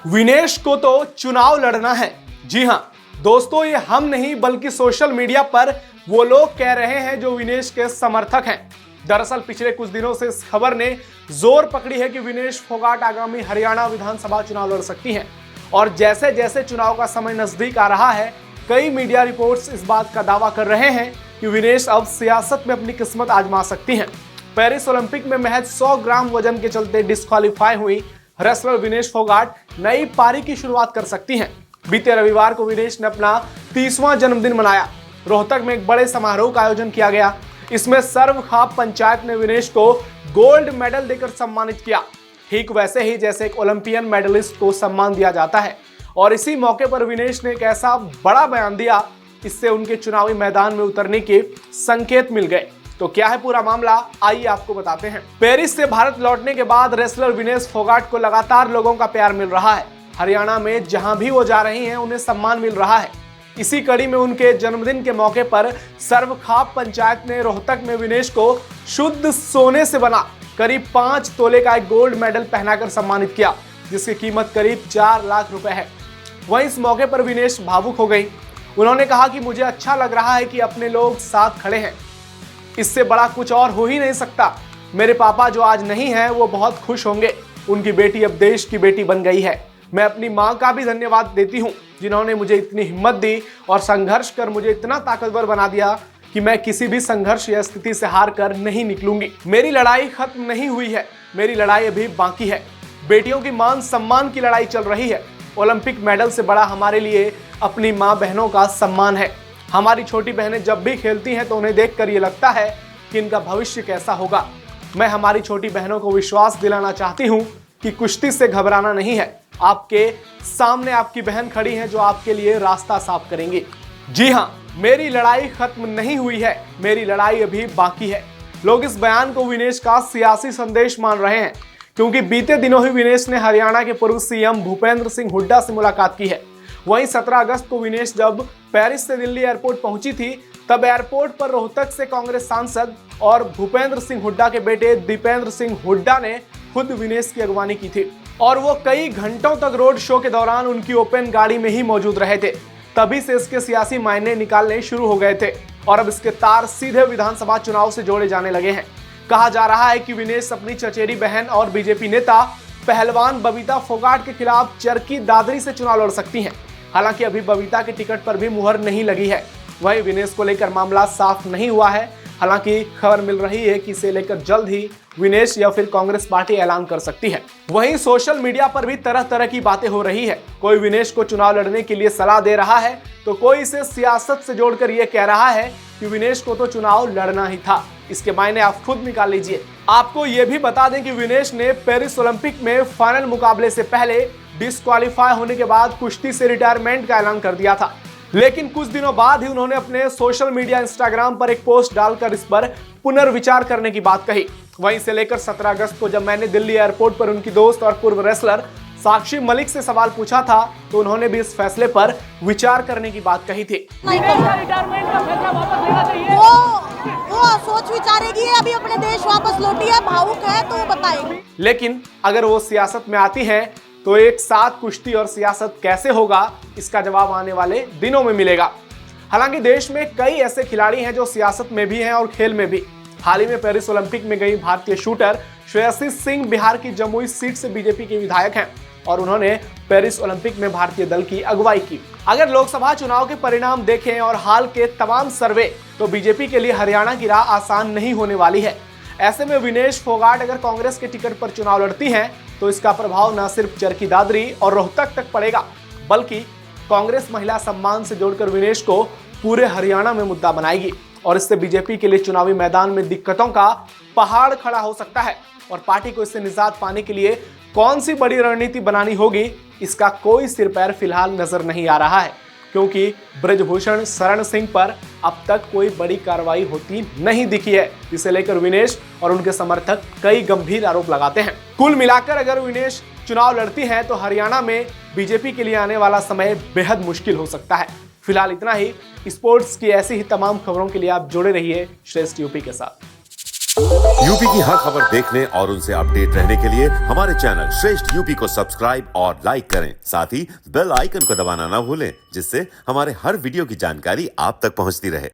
विनेश को तो चुनाव लड़ना है। जी हां दोस्तों, ये हम नहीं बल्कि सोशल मीडिया पर वो लोग कह रहे हैं जो विनेश के समर्थक हैं। दरअसल पिछले कुछ दिनों से इस खबर ने जोर पकड़ी है कि विनेश फोगाट आगामी हरियाणा विधानसभा चुनाव लड़ सकती हैं। और जैसे जैसे चुनाव का समय नजदीक आ रहा है, कई मीडिया रिपोर्ट्स इस बात का दावा कर रहे हैं कि विनेश अब सियासत में अपनी किस्मत आजमा सकती हैं। पेरिस ओलंपिक में महज 100 ग्राम वजन के चलते डिस्क्वालीफाई हुई रेसलर विनेश फोगाट नई पारी की शुरुआत कर सकती हैं। बीते रविवार को विनेश ने अपना 30वां जन्मदिन मनाया। रोहतक में एक बड़े समारोह का आयोजन किया गया। इसमें सर्वखाप पंचायत ने विनेश को गोल्ड मेडल देकर सम्मानित किया, ठीक वैसे ही जैसे एक ओलंपियन मेडलिस्ट को सम्मान दिया जाता है। और इसी मौके पर विनेश ने एक ऐसा बड़ा बयान दिया, इससे उनके चुनावी मैदान में उतरने के संकेत मिल गए। तो क्या है पूरा मामला, आइए आपको बताते हैं। पेरिस से भारत लौटने के बाद रेसलर विनेश फोगाट को लगातार लोगों का प्यार मिल रहा है। हरियाणा में जहां भी वो जा रही हैं, उन्हें सम्मान मिल रहा है। इसी कड़ी में उनके जन्मदिन के मौके पर सर्वखाप पंचायत ने रोहतक में विनेश को शुद्ध सोने से बना करीब 5 तोले का एक गोल्ड मेडल पहनाकर सम्मानित किया, जिसकी कीमत करीब 4 लाख रुपए है। वहीं इस मौके पर विनेश भावुक हो गई। उन्होंने कहा कि मुझे अच्छा लग रहा है कि अपने लोग साथ खड़े हैं, इससे बड़ा कुछ और हो ही नहीं सकता। मेरे पापा जो आज नहीं हैं, वो बहुत खुश होंगे। उनकी बेटी अब देश की बेटी बन गई है। मैं अपनी माँ का भी धन्यवाद देती हूँ, जिन्होंने मुझे इतनी हिम्मत दी और संघर्ष कर मुझे इतना ताकतवर बना दिया कि मैं किसी भी संघर्ष या स्थिति से हार कर नहीं निकलूंगी। मेरी लड़ाई खत्म नहीं हुई है, मेरी लड़ाई अभी बाकी है। बेटियों की मान सम्मान की लड़ाई चल रही है। ओलंपिक मेडल से बड़ा हमारे लिए अपनी माँ बहनों का सम्मान है। हमारी छोटी बहनें जब भी खेलती हैं तो उन्हें देखकर ये लगता है कि इनका भविष्य कैसा होगा। मैं हमारी छोटी बहनों को विश्वास दिलाना चाहती हूँ कि कुश्ती से घबराना नहीं है। आपके सामने आपकी बहन खड़ी है जो आपके लिए रास्ता साफ करेंगी। जी हाँ, मेरी लड़ाई खत्म नहीं हुई है, मेरी लड़ाई अभी बाकी है। लोग इस बयान को विनेश का सियासी संदेश मान रहे हैं, क्योंकि बीते दिनों ही विनेश ने हरियाणा के पूर्व सीएम भूपेंद्र सिंह हुड्डा से मुलाकात की है। वहीं 17 अगस्त को विनेश जब पेरिस से दिल्ली एयरपोर्ट पहुंची थी, तब एयरपोर्ट पर रोहतक से कांग्रेस सांसद और भूपेंद्र सिंह हुड्डा के बेटे दीपेंद्र सिंह हुड्डा ने खुद विनेश की अगवानी की थी। और वो कई घंटों तक रोड शो के दौरान उनकी ओपन गाड़ी में ही मौजूद रहे थे। तभी से इसके सियासी मायने निकालने शुरू हो गए थे और अब इसके तार सीधे विधानसभा चुनाव से जोड़े जाने लगे हैं। कहा जा रहा है कि विनेश अपनी चचेरी बहन और बीजेपी नेता पहलवान बबीता फोगाट के खिलाफ चरखी दादरी से चुनाव लड़ सकती हैं। हालांकि अभी बबीता के टिकट पर भी मुहर नहीं लगी है। वहीं विनेश को लेकर मामला साफ नहीं हुआ है। हालांकि खबर मिल रही है कि इसे लेकर जल्द ही विनेश या फिर कांग्रेस पार्टी ऐलान कर सकती है। वहीं सोशल मीडिया पर भी तरह तरह की बातें हो रही है। कोई विनेश को चुनाव लड़ने के लिए सलाह दे रहा है, तो कोई इसे सियासत से जोड़कर यह कह रहा है कि विनेश को तो चुनाव लड़ना ही था। इसके मायने आप खुद निकाल लीजिए। आपको यह भी बता दें कि विनेश ने पेरिस ओलंपिक में फाइनल मुकाबले से पहले डिस्क्वालीफाई होने के बाद कुश्ती से रिटायरमेंट का ऐलान कर दिया था। लेकिन कुछ दिनों बाद ही उन्होंने अपने सोशल मीडिया इंस्टाग्राम पर एक पोस्ट डालकर इस पर पुनर्विचार करने की बात कही। वहीं से लेकर 17 अगस्त को जब मैंने दिल्ली एयरपोर्ट पर उनकी दोस्त और पूर्व रेसलर साक्षी मलिक से सवाल पूछा था, तो उन्होंने भी इस फैसले पर विचार करने की बात कही थी। वो सोच विचारेगी, अभी अपने देश वापस लौटी है, भावुक है तो बताएगी। लेकिन अगर वो सियासत में आती है तो एक साथ कुश्ती और सियासत कैसे होगा, इसका जवाब आने वाले दिनों में मिलेगा। हालांकि देश में कई ऐसे खिलाड़ी हैं जो सियासत में भी हैं और खेल में भी। हाल ही में पेरिस ओलंपिक में गई भारतीय शूटर श्रेयसी सिंह बिहार की जमुई सीट से बीजेपी के विधायक हैं और उन्होंने पेरिस ओलंपिक में भारतीय दल की अगुवाई की। अगर लोकसभा चुनाव के परिणाम देखें और हाल के तमाम सर्वे, तो बीजेपी के लिए हरियाणा की राह आसान नहीं होने वाली है। ऐसे में विनेश फोगाट अगर कांग्रेस के टिकट पर चुनाव लड़ती हैं, तो इसका प्रभाव न सिर्फ चरखी दादरी और रोहतक तक पड़ेगा, बल्कि कांग्रेस महिला सम्मान से जोड़कर विनेश को पूरे हरियाणा में मुद्दा बनाएगी और इससे बीजेपी के लिए चुनावी मैदान में दिक्कतों का पहाड़ खड़ा हो सकता है। और पार्टी को इससे निजात पाने के लिए कौन सी बड़ी रणनीति बनानी होगी, इसका कोई सिर पैर फिलहाल नजर नहीं आ रहा है, क्योंकि ब्रजभूषण शरण सिंह पर अब तक कोई बड़ी कार्रवाई होती नहीं दिखी है, जिसे लेकर विनेश और उनके समर्थक कई गंभीर आरोप लगाते हैं। कुल मिलाकर अगर विनेश चुनाव लड़ती हैं तो हरियाणा में बीजेपी के लिए आने वाला समय बेहद मुश्किल हो सकता है। फिलहाल इतना ही। स्पोर्ट्स की ऐसी ही तमाम खबरों के लिए आप जुड़े रहिए श्रेष्ठ यूपी के साथ। यूपी की हर खबर देखने और उनसे अपडेट रहने के लिए हमारे चैनल श्रेष्ठ यूपी को सब्सक्राइब और लाइक करें। साथ ही बेल आइकन को दबाना ना भूलें, जिससे हमारे हर वीडियो की जानकारी आप तक पहुंचती रहे।